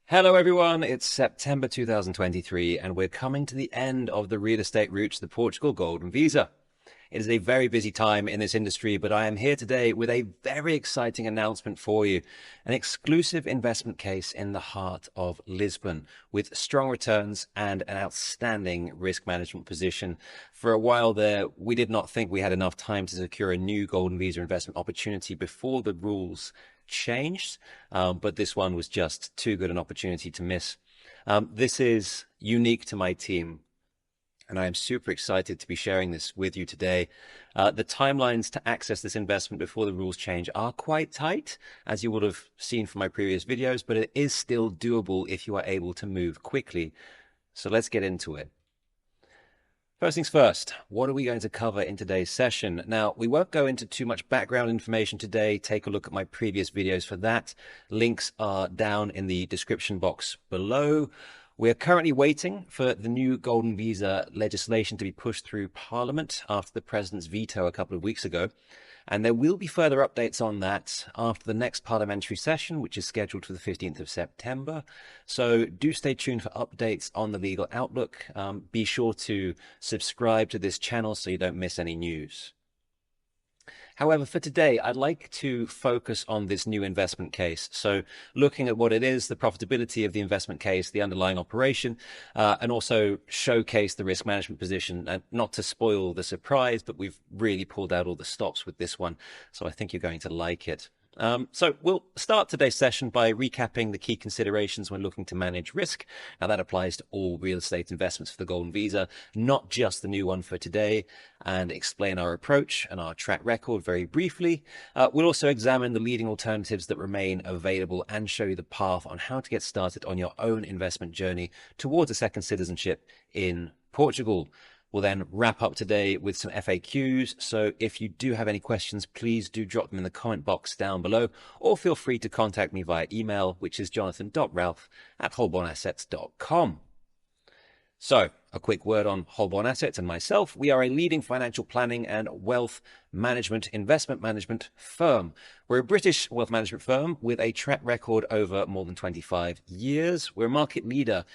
Hello everyone, it's September 2023 and we're coming to the end of the real estate route to the Portugal Golden Visa. It is a very busy time in this industry, but I am here today with a very exciting announcement for you. An exclusive investment case in the heart of Lisbon with strong returns and an outstanding risk management position. For a while there, we did not think we had enough time to secure a new Golden Visa investment opportunity before the rules changed, but this one was just too good an opportunity to miss. This is unique to my team, and I am super excited to be sharing this with you today. The timelines to access this investment before the rules change are quite tight, as you would have seen from my previous videos, but it is still doable if you are able to move quickly. So let's get into it. First things first, what are we going to cover in today's session? Now, we won't go into too much background information today. Take a look at my previous videos for that. Links are down in the description box below. We're currently waiting for the new Golden Visa legislation to be pushed through Parliament after the President's veto a couple of weeks ago. And there will be further updates on that after the next parliamentary session, which is scheduled for the 15th of September. So do stay tuned for updates on the legal outlook. Be sure to subscribe to this channel so you don't miss any news. However, for today, I'd like to focus on this new investment case. So looking at what it is, the profitability of the investment case, the underlying operation, and also showcase the risk management position. And not to spoil the surprise, but we've really pulled out all the stops with this one. So I think you're going to like it. So we'll start today's session by recapping the key considerations when looking to manage risk. Now that applies to all real estate investments for the Golden Visa, not just the new one for today, and explain our approach and our track record very briefly. We'll also examine the leading alternatives that remain available and show you the path on how to get started on your own investment journey towards a second citizenship in Portugal. We'll then wrap up today with some FAQs. So if you do have any questions, please do drop them in the comment box down below, or feel free to contact me via email, which is jonathan.ralph@holbornassets.com. So a quick word on Holborn Assets and myself. We are a leading financial planning and wealth management investment management firm. We're a British wealth management firm with a track record over more than 25 years. We're a market leader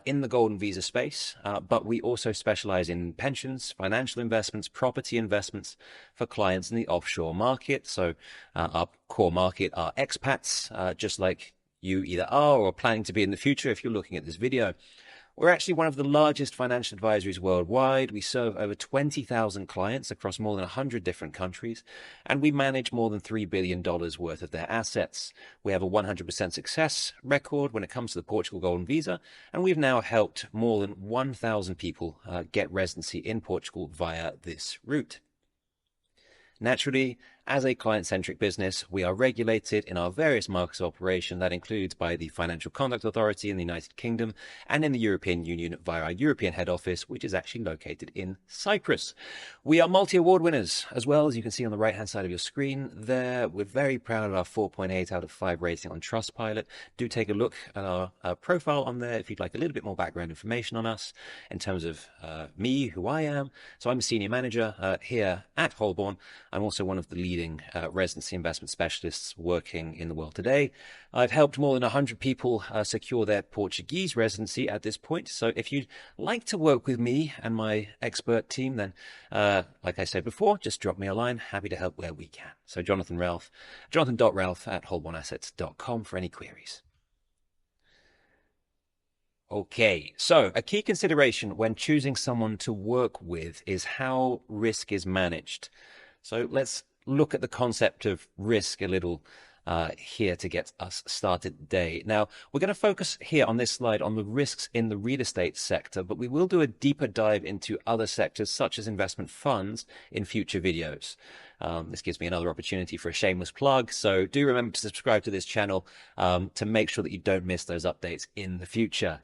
in the Golden Visa space, but we also specialize in pensions, financial investments, property investments for clients in the offshore market. So our core market are expats, just like you either are or planning to be in the future if you're looking at this video. We're actually one of the largest financial advisories worldwide. We serve over 20,000 clients across more than 100 different countries, and we manage more than $3 billion worth of their assets. We have a 100% success record when it comes to the Portugal Golden Visa, and we've now helped more than 1,000 people get residency in Portugal via this route. Naturally, as a client-centric business, we are regulated in our various markets of operation. That includes by the Financial Conduct Authority in the United Kingdom and in the European Union via our European head office, which is actually located in Cyprus. We are multi-award winners as well, as you can see on the right-hand side of your screen there. We're very proud of our 4.8 out of 5 rating on Trustpilot. Do take a look at our profile on there if you'd like a little bit more background information on us in terms of me, who I am. So I'm a senior manager here at Holborn. I'm also one of the leading residency investment specialists working in the world today. I've helped more than 100 people secure their Portuguese residency at this point. So if you'd like to work with me and my expert team, then like I said before, just drop me a line. Happy to help where we can. So jonathan.ralph@holbornassets.com for any queries. Okay, so a key consideration when choosing someone to work with is how risk is managed. So let's look at the concept of risk a little here to get us started today. Now, we're going to focus here on this slide on the risks in the real estate sector, but we will do a deeper dive into other sectors such as investment funds in future videos. This gives me another opportunity for a shameless plug. So do remember to subscribe to this channel to make sure that you don't miss those updates in the future.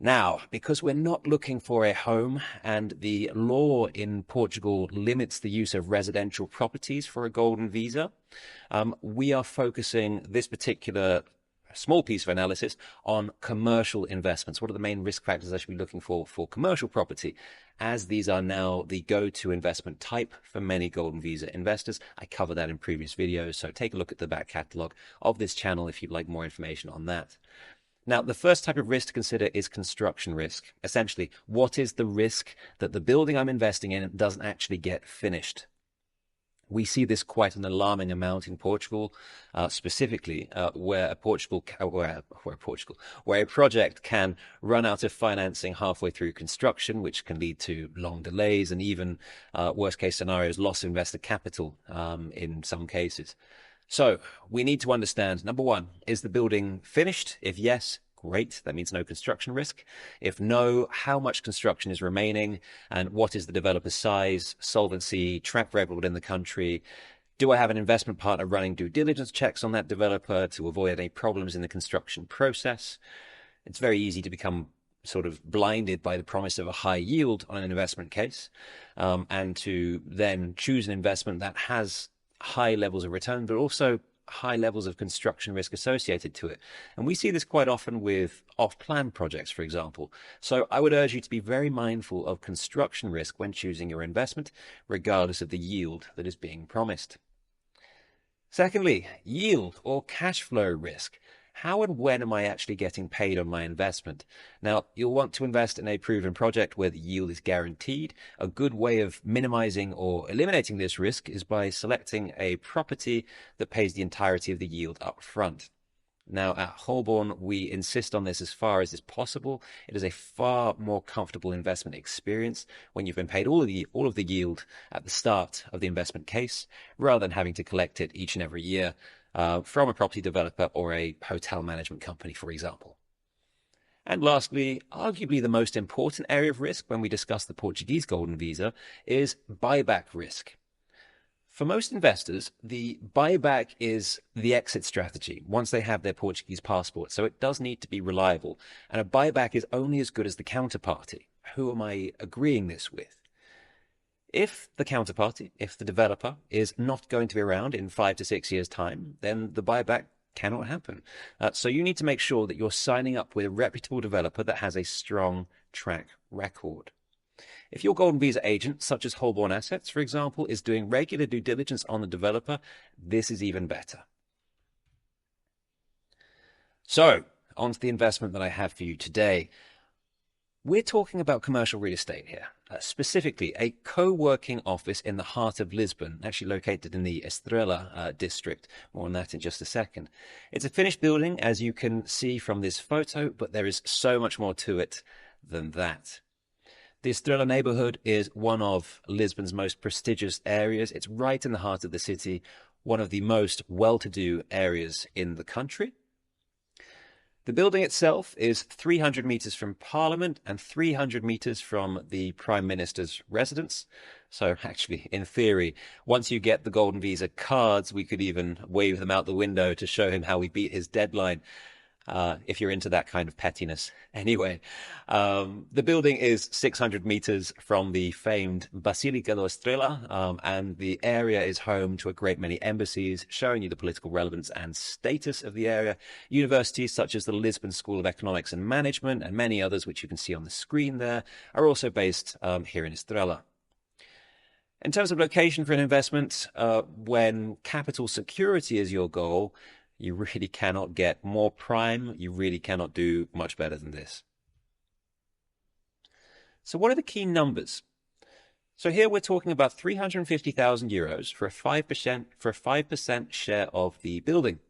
Now, because we're not looking for a home and the law in Portugal limits the use of residential properties for a golden visa, we are focusing this particular small piece of analysis on commercial investments. What are the main risk factors I should be looking for commercial property, as these are now the go-to investment type for many golden visa investors. I covered that in previous videos, so take a look at the back catalog of this channel if you'd like more information on that. Now, the first type of risk to consider is construction risk. Essentially, what is the risk that the building I'm investing in doesn't actually get finished? We see this quite an alarming amount in Portugal, specifically where a project can run out of financing halfway through construction, which can lead to long delays and even worst case scenarios, loss of investor capital in some cases. So we need to understand, number one, is the building finished? If yes, great. That means no construction risk. If no, how much construction is remaining and what is the developer's size, solvency, track record within the country? Do I have an investment partner running due diligence checks on that developer to avoid any problems in the construction process? It's very easy to become sort of blinded by the promise of a high yield on an investment case, and to then choose an investment that has high levels of return, but also high levels of construction risk associated to it. And we see this quite often with off-plan projects, for example. So I would urge you to be very mindful of construction risk when choosing your investment, regardless of the yield that is being promised. Secondly, yield or cash flow risk. How and when am I actually getting paid on my investment? Now, you'll want to invest in a proven project where the yield is guaranteed. A good way of minimizing or eliminating this risk is by selecting a property that pays the entirety of the yield up front. Now, at Holborn, we insist on this as far as is possible. It is a far more comfortable investment experience when you've been paid all of the yield at the start of the investment case, rather than having to collect it each and every year from a property developer or a hotel management company, for example. And lastly, arguably the most important area of risk when we discuss the Portuguese Golden Visa is buyback risk. For most investors, the buyback is the exit strategy once they have their Portuguese passport, so it does need to be reliable. And a buyback is only as good as the counterparty. Who am I agreeing this with? If the counterparty, if the developer is not going to be around in 5 to 6 years' time, then the buyback cannot happen. So you need to make sure that you're signing up with a reputable developer that has a strong track record. If your Golden Visa agent, such as Holborn Assets, for example, is doing regular due diligence on the developer, this is even better. So, on to the investment that I have for you today. We're talking about commercial real estate here, specifically a co-working office in the heart of Lisbon, actually located in the Estrela district. More on that in just a second. It's a finished building, as you can see from this photo, but there is so much more to it than that. The Estrela neighborhood is one of Lisbon's most prestigious areas. It's right in the heart of the city, one of the most well-to-do areas in the country. The building itself is 300 meters from Parliament and 300 meters from the Prime Minister's residence. So actually, in theory, once you get the Golden Visa cards, we could even wave them out the window to show him how we beat his deadline. If you're into that kind of pettiness. Anyway, the building is 600 meters from the famed Basílica da Estrela, and the area is home to a great many embassies, showing you the political relevance and status of the area. Universities such as the Lisbon School of Economics and Management and many others, which you can see on the screen there, are also based here in Estrela. In terms of location for an investment, when capital security is your goal, you really cannot get more prime. You really cannot do much better than this. So what are the key numbers? So here we're talking about 350,000 euros for a 5% share of the building.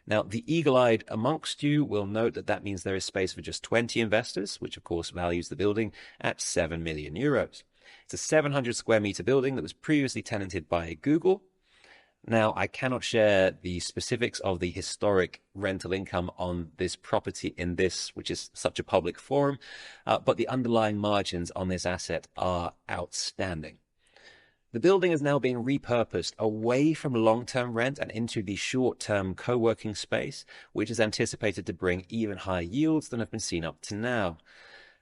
Now, the eagle-eyed amongst you will note that that means there is space for just 20 investors, which of course values the building at 7 million euros. It's a 700 square meter building that was previously tenanted by Google. Now, I cannot share the specifics of the historic rental income on this property in this, which is such a public forum, but the underlying margins on this asset are outstanding. The building is now being repurposed away from long-term rent and into the short-term co-working space, which is anticipated to bring even higher yields than have been seen up to now.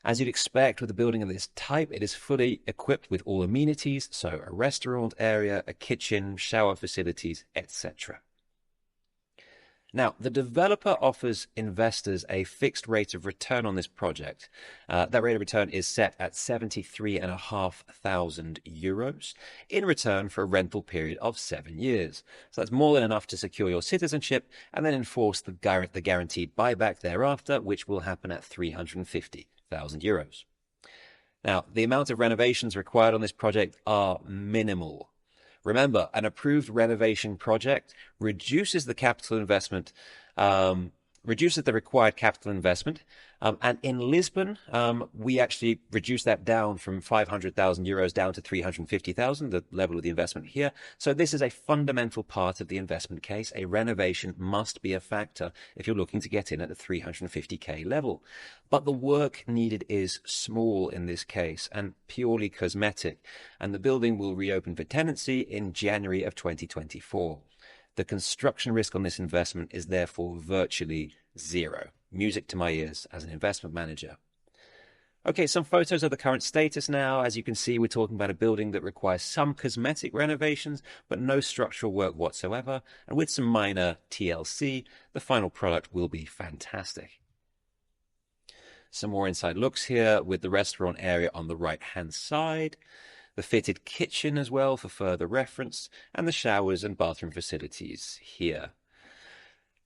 As you'd expect with a building of this type, it is fully equipped with all amenities, so a restaurant area, a kitchen, shower facilities, etc. Now, the developer offers investors a fixed rate of return on this project. That rate of return is set at 73,500 euros in return for a rental period of 7 years. So that's more than enough to secure your citizenship and then enforce the guaranteed buyback thereafter, which will happen at 350,000 euros. Now, the amount of renovations required on this project are minimal. Remember, an approved renovation project reduces the capital investment, reduces the required capital investment. And in Lisbon, we actually reduced that down from 500,000 euros down to 350,000, the level of the investment here. So this is a fundamental part of the investment case. A renovation must be a factor if you're looking to get in at the 350k level. But the work needed is small in this case and purely cosmetic, and the building will reopen for tenancy in January of 2024. The construction risk on this investment is therefore virtually zero. Music to my ears as an investment manager. Okay, some photos of the current status now. As you can see, we're talking about a building that requires some cosmetic renovations, but no structural work whatsoever. And with some minor TLC, the final product will be fantastic. Some more inside looks here with the restaurant area on the right-hand side. The fitted kitchen as well for further reference, and the showers and bathroom facilities here.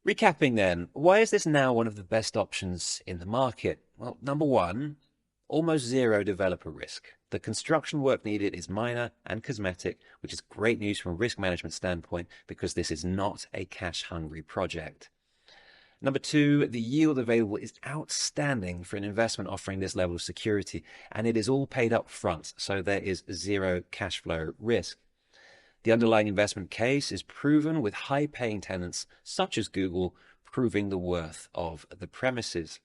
Recapping then, why is this now one of the best options in the market? Well, number one, almost zero developer risk. The construction work needed is minor and cosmetic, which is great news from a risk management standpoint because this is not a cash-hungry project. Number two, the yield available is outstanding for an investment offering this level of security, and it is all paid up front, so there is zero cash flow risk. The underlying investment case is proven with high-paying tenants such as Google, proving the worth of the premises.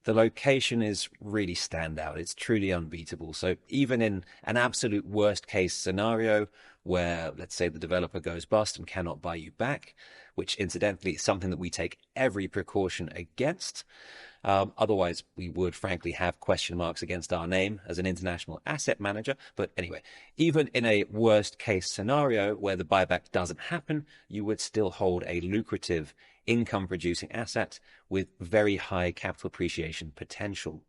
The location is really standout. It's truly unbeatable. So even in an absolute worst-case scenario where, let's say, the developer goes bust and cannot buy you back, which incidentally is something that we take every precaution against. Otherwise, we would frankly have question marks against our name as an international asset manager. But anyway, even in a worst case scenario where the buyback doesn't happen, you would still hold a lucrative income producing asset with very high capital appreciation potential.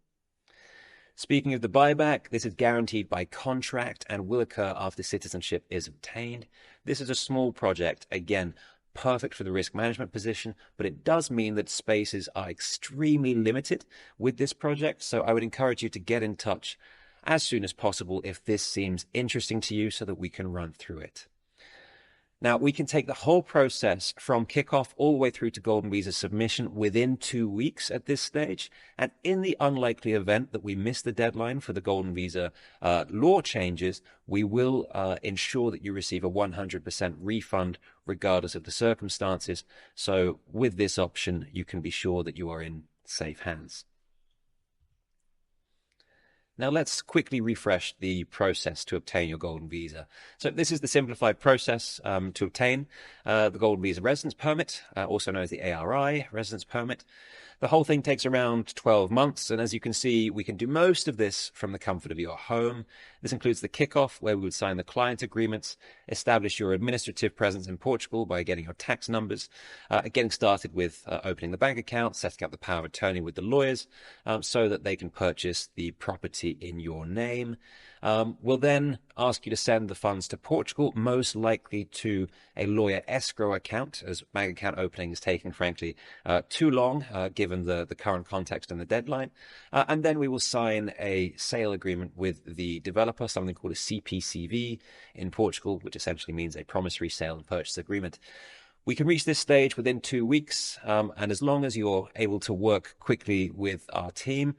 Speaking of the buyback, this is guaranteed by contract and will occur after citizenship is obtained. This is a small project, again, perfect for the risk management position, but it does mean that spaces are extremely limited with this project. So I would encourage you to get in touch as soon as possible if this seems interesting to you so that we can run through it. Now, we can take the whole process from kickoff all the way through to Golden Visa submission within 2 weeks at this stage. And in the unlikely event that we miss the deadline for the Golden Visa law changes, we will ensure that you receive a 100% refund regardless of the circumstances. So with this option, you can be sure that you are in safe hands. Now let's quickly refresh the process to obtain your Golden Visa. So this is the simplified process to obtain the Golden Visa Residence Permit, also known as the ARI Residence Permit. The whole thing takes around 12 months, and as you can see, we can do most of this from the comfort of your home. This includes the kickoff, where we would sign the client agreements, establish your administrative presence in Portugal by getting your tax numbers, getting started with opening the bank account, setting up the power of attorney with the lawyers, so that they can purchase the property in your name. We'll then ask you to send the funds to Portugal, most likely to a lawyer escrow account, as bank account opening is taking, frankly, too long, given the current context and the deadline. And then we will sign a sale agreement with the developer, something called a CPCV in Portugal, which essentially means a promissory sale and purchase agreement. We can reach this stage within 2 weeks, and as long as you're able to work quickly with our team,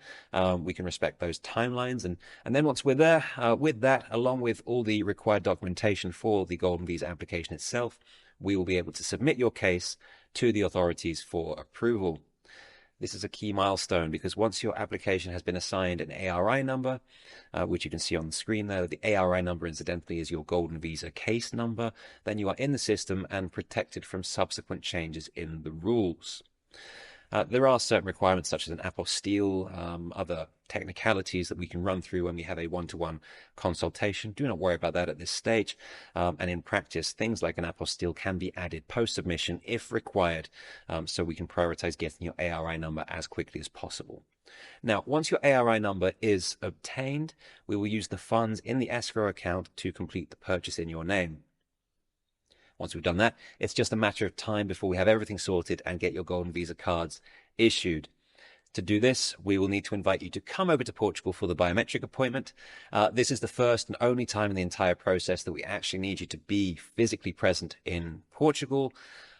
we can respect those timelines. And then once we're there, with that, along with all the required documentation for the Golden Visa application itself, we will be able to submit your case to the authorities for approval. This is a key milestone because once your application has been assigned an ARI number, which you can see on the screen there, the ARI number incidentally is your Golden Visa case number, then you are in the system and protected from subsequent changes in the rules. There are certain requirements such as an apostille, other technicalities that we can run through when we have a one-to-one consultation. Do not worry about that at this stage. And in practice, things like an apostille can be added post-submission if required, so we can prioritize getting your ARI number as quickly as possible. Now, once your ARI number is obtained, we will use the funds in the escrow account to complete the purchase in your name. Once we've done that, it's just a matter of time before we have everything sorted and get your Golden Visa cards issued. To do this, we will need to invite you to come over to Portugal for the biometric appointment. This is the first and only time in the entire process that we actually need you to be physically present in Portugal.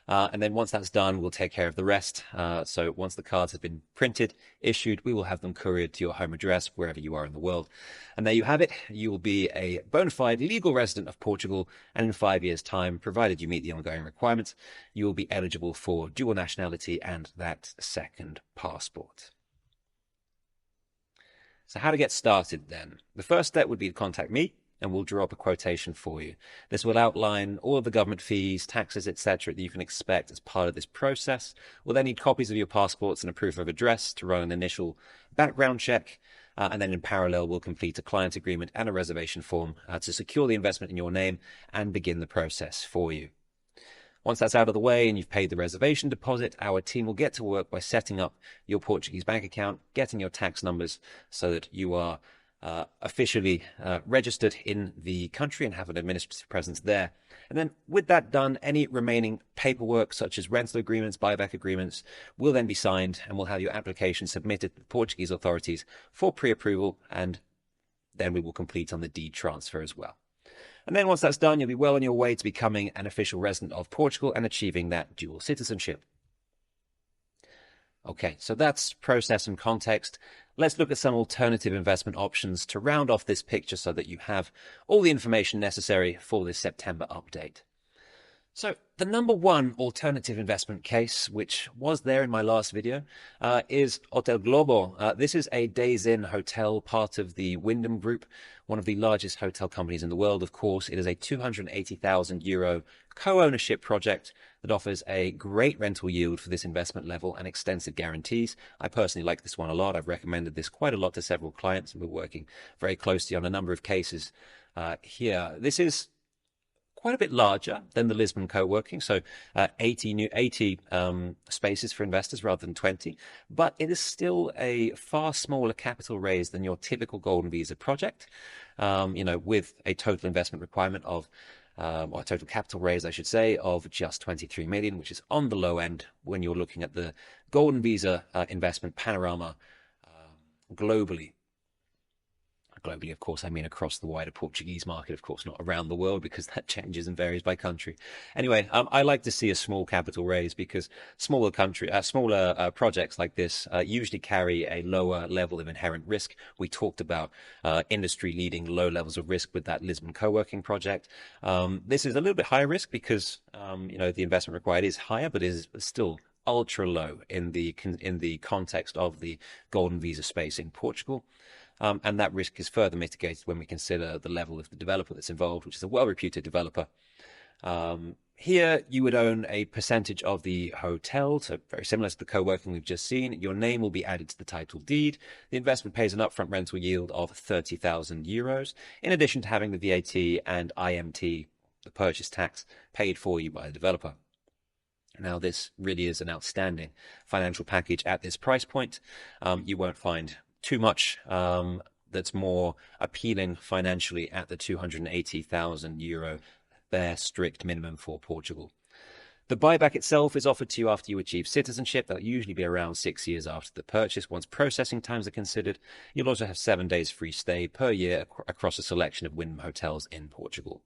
And then once that's done, we'll take care of the rest. So once the cards have been printed, issued, we will have them couriered to your home address, wherever you are in the world. And there you have it. You will be a bona fide legal resident of Portugal. And in 5 years' time, provided you meet the ongoing requirements, you will be eligible for dual nationality and that second passport. So how to get started then? The first step would be to contact me, and we'll draw up a quotation for you. This will outline all of the government fees, taxes, etc. that you can expect as part of this process. We'll then need copies of your passports and a proof of address to run an initial background check. And then in parallel, we'll complete a client agreement and a reservation form to secure the investment in your name and begin the process for you. Once that's out of the way and you've paid the reservation deposit, our team will get to work by setting up your Portuguese bank account, getting your tax numbers so that you are officially registered in the country and have an administrative presence there. And then with that done, any remaining paperwork such as rental agreements, buyback agreements will then be signed, and we'll have your application submitted to the Portuguese authorities for pre-approval, and then we will complete on the deed transfer as well. And then once that's done, you'll be well on your way to becoming an official resident of Portugal and achieving that dual citizenship. Okay, so that's process and context. Let's look at some alternative investment options to round off this picture so that you have all the information necessary for this September update. So the number one alternative investment case, which was there in my last video, is Hotel Globo. This is a days-in hotel, part of the Wyndham Group, one of the largest hotel companies in the world, of course. It is a €280,000 co-ownership project that offers a great rental yield for this investment level and extensive guarantees. I personally like this one a lot. I've recommended this quite a lot to several clients, and we're working very closely on a number of cases here. This is quite a bit larger than the Lisbon co-working, so 80 spaces for investors rather than 20, but it is still a far smaller capital raise than your typical Golden Visa project, with a total investment requirement of, or a total capital raise, I should say, of just 23 million, which is on the low end when you're looking at the Golden Visa investment panorama globally. Globally, of course, I mean across the wider Portuguese market, of course, not around the world, because that changes and varies by country. Anyway, I like to see a small capital raise because smaller projects like this usually carry a lower level of inherent risk. We talked about industry-leading low levels of risk with that Lisbon co-working project. This is a little bit higher risk because the investment required is higher, but is still ultra low in the context of the Golden Visa space in Portugal. And that risk is further mitigated when we consider the level of the developer that's involved, which is a well-reputed developer. Here, you would own a percentage of the hotel, so very similar to the co-working we've just seen. Your name will be added to the title deed. The investment pays an upfront rental yield of €30,000, in addition to having the VAT and IMT, the purchase tax, paid for you by the developer. Now, this really is an outstanding financial package at this price point. You won't find too much that's more appealing financially at the €280,000 bare strict minimum for Portugal. The buyback itself is offered to you after you achieve citizenship. That'll usually be around 6 years after the purchase. Once processing times are considered, you'll also have 7 days free stay per year across a selection of Wyndham hotels in Portugal.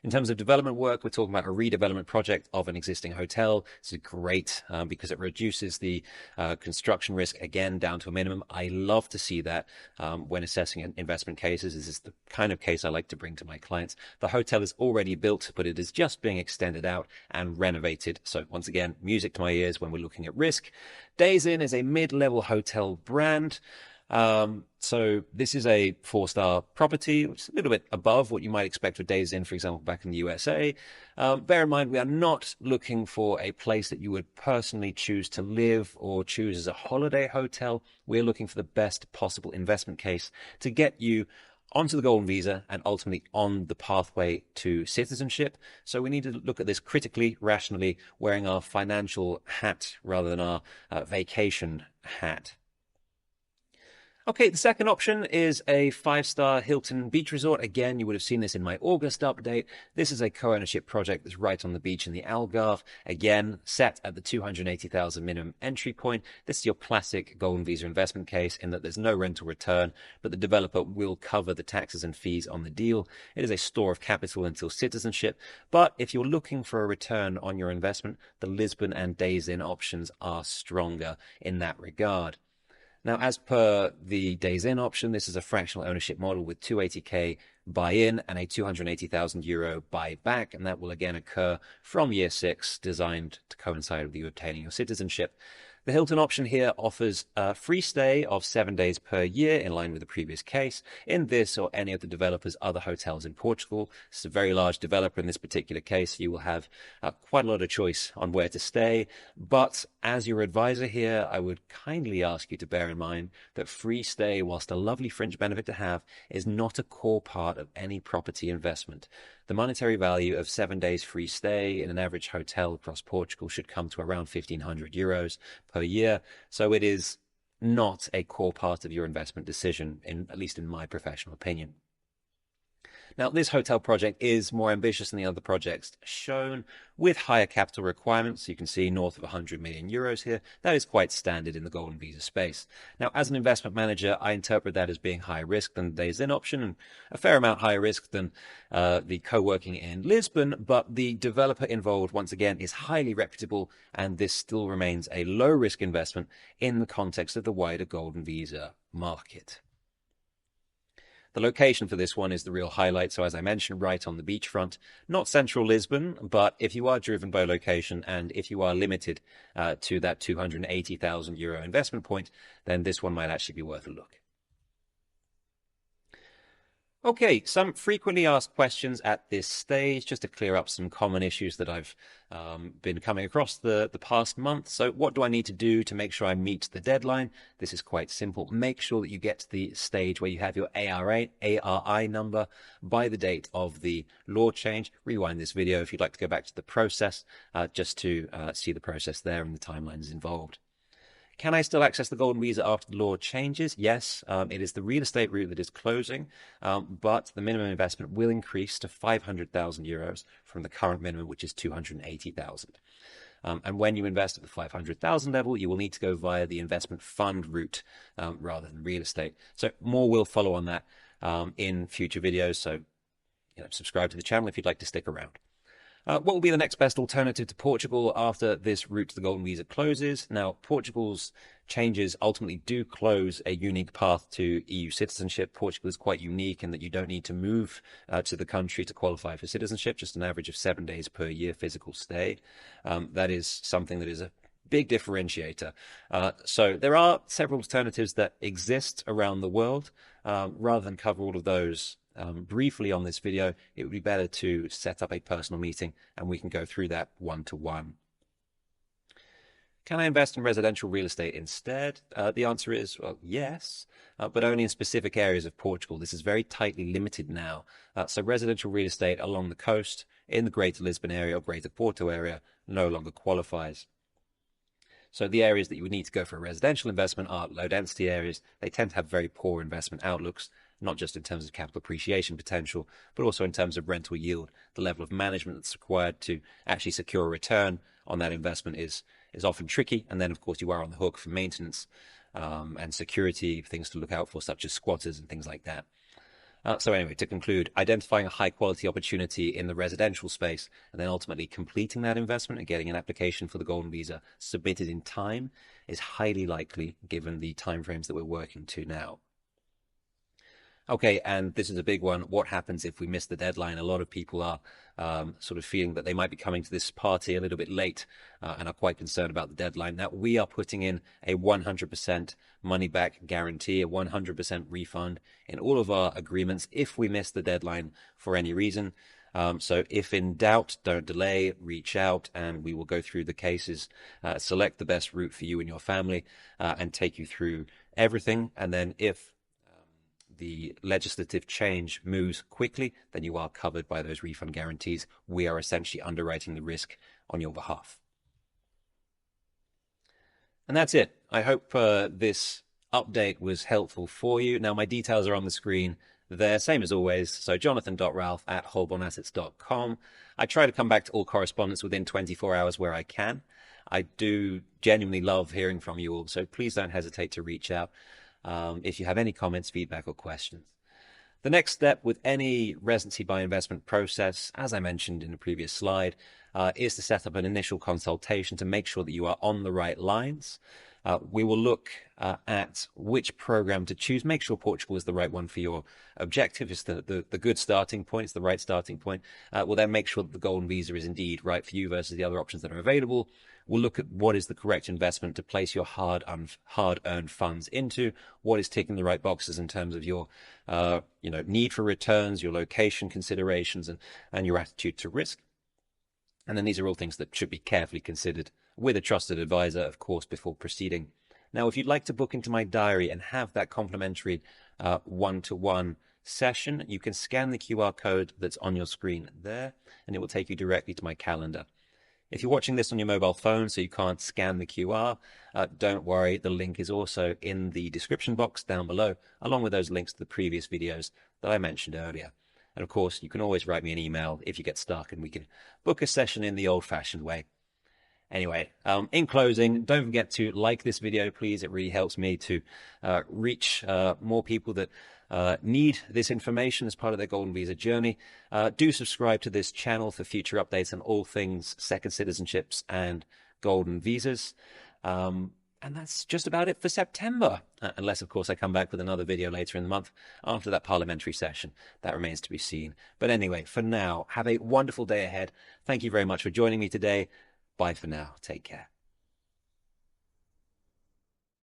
In terms of development work, we're talking about a redevelopment project of an existing hotel. This is great because it reduces the construction risk, again, down to a minimum. I love to see that when assessing investment cases. This is the kind of case I like to bring to my clients. The hotel is already built, but it is just being extended out and renovated. So once again, music to my ears when we're looking at risk. Days Inn is a mid-level hotel brand. So this is a four-star property, which is a little bit above what you might expect for Days Inn, for example, back in the USA. Bear in mind, we are not looking for a place that you would personally choose to live or choose as a holiday hotel. We're looking for the best possible investment case to get you onto the Golden Visa and ultimately on the pathway to citizenship. So we need to look at this critically, rationally, wearing our financial hat rather than our vacation hat. Okay, the second option is a five-star Hilton beach resort. Again, you would have seen this in my August update. This is a co-ownership project that's right on the beach in the Algarve. Again, set at the 280,000 minimum entry point. This is your classic Golden Visa investment case in that there's no rental return, but the developer will cover the taxes and fees on the deal. It is a store of capital until citizenship. But if you're looking for a return on your investment, the Lisbon and Days Inn options are stronger in that regard. Now, as per the Days Inn option, this is a fractional ownership model with 280k buy-in and a 280,000 euro buy-back, and that will again occur from year 6, designed to coincide with you obtaining your citizenship. The Hilton option here offers a free stay of 7 days per year, in line with the previous case, in this or any of the developer's other hotels in Portugal. It's a very large developer in this particular case. You will have quite a lot of choice on where to stay. But as your advisor here, I would kindly ask you to bear in mind that free stay, whilst a lovely fringe benefit to have, is not a core part of any property investment. The monetary value of 7 days free stay in an average hotel across Portugal should come to around 1,500 euros per year. So it is not a core part of your investment decision, at least in my professional opinion. Now, this hotel project is more ambitious than the other projects shown, with higher capital requirements. You can see north of 100 million euros here. That is quite standard in the Golden Visa space. Now, as an investment manager, I interpret that as being higher risk than the Days Inn option, and a fair amount higher risk than the co-working in Lisbon, but the developer involved, once again, is highly reputable, and this still remains a low-risk investment in the context of the wider Golden Visa market. The location for this one is the real highlight. So as I mentioned, right on the beachfront, not central Lisbon, but if you are driven by location and if you are limited to that 280,000 euro investment point, then this one might actually be worth a look. Okay, some frequently asked questions at this stage, just to clear up some common issues that I've been coming across the past month. So what do I need to do to make sure I meet the deadline? This is quite simple. Make sure that you get to the stage where you have your ARI number by the date of the law change. Rewind this video if you'd like to go back to the process, just to see the process there and the timelines involved. Can I still access the Golden Visa after the law changes? Yes, it is the real estate route that is closing, but the minimum investment will increase to 500,000 euros from the current minimum, which is 280,000. And when you invest at the 500,000 level, you will need to go via the investment fund route rather than real estate. So more will follow on that in future videos. So subscribe to the channel if you'd like to stick around. What will be the next best alternative to Portugal after this route to the Golden Visa closes? Now, Portugal's changes ultimately do close a unique path to EU citizenship. Portugal is quite unique in that you don't need to move to the country to qualify for citizenship, just an average of 7 days per year physical stay. That is something that is a big differentiator. So there are several alternatives that exist around the world. Rather than cover all of those briefly on this video, it would be better to set up a personal meeting and we can go through that one-to-one. Can I invest in residential real estate instead? The answer is, well, yes, but only in specific areas of Portugal. This is very tightly limited now. So residential real estate along the coast, in the Greater Lisbon area or Greater Porto area, no longer qualifies. So the areas that you would need to go for a residential investment are low density areas. They tend to have very poor investment outlooks, not just in terms of capital appreciation potential, but also in terms of rental yield. The level of management that's required to actually secure a return on that investment is often tricky. And then, of course, you are on the hook for maintenance and security, things to look out for, such as squatters and things like that. So anyway, to conclude, identifying a high quality opportunity in the residential space and then ultimately completing that investment and getting an application for the Golden Visa submitted in time is highly likely given the timeframes that we're working to now. Okay, and this is a big one. What happens if we miss the deadline? A lot of people are sort of feeling that they might be coming to this party a little bit late and are quite concerned about the deadline. Now, we are putting in a 100% money back guarantee, a 100% refund in all of our agreements if we miss the deadline for any reason. So if in doubt, don't delay, reach out, and we will go through the cases, select the best route for you and your family, and take you through everything. And then if the legislative change moves quickly, then you are covered by those refund guarantees. We are essentially underwriting the risk on your behalf. And that's it. I hope this update was helpful for you. Now, my details are on the screen there, same as always. So jonathan.ralph@holbornassets.com. I try to come back to all correspondence within 24 hours where I can. I do genuinely love hearing from you all, so please don't hesitate to reach out if you have any comments, feedback, or questions. The next step with any residency by investment process, as I mentioned in the previous slide, is to set up an initial consultation to make sure that you are on the right lines. We will look at which program to choose. Make sure Portugal is the right one for your objective. It's the good starting point. It's the right starting point. We'll then make sure that the Golden Visa is indeed right for you versus the other options that are available. We'll look at what is the correct investment to place your hard-earned funds into, what is ticking the right boxes in terms of your need for returns, your location considerations, and your attitude to risk. And then these are all things that should be carefully considered with a trusted advisor, of course, before proceeding. Now, if you'd like to book into my diary and have that complimentary one-to-one session, you can scan the QR code that's on your screen there, and it will take you directly to my calendar. If you're watching this on your mobile phone so you can't scan the QR, don't worry. The link is also in the description box down below, along with those links to the previous videos that I mentioned earlier. And of course, you can always write me an email if you get stuck and we can book a session in the old-fashioned way. Anyway, in closing, don't forget to like this video, please. It really helps me to reach more people that need this information as part of their Golden Visa journey. Do subscribe to this channel for future updates on all things second citizenships and Golden Visas. And that's just about it for September, unless, of course, I come back with another video later in the month after that parliamentary session. That remains to be seen. But anyway, for now, have a wonderful day ahead. Thank you very much for joining me today. Bye for now. Take care.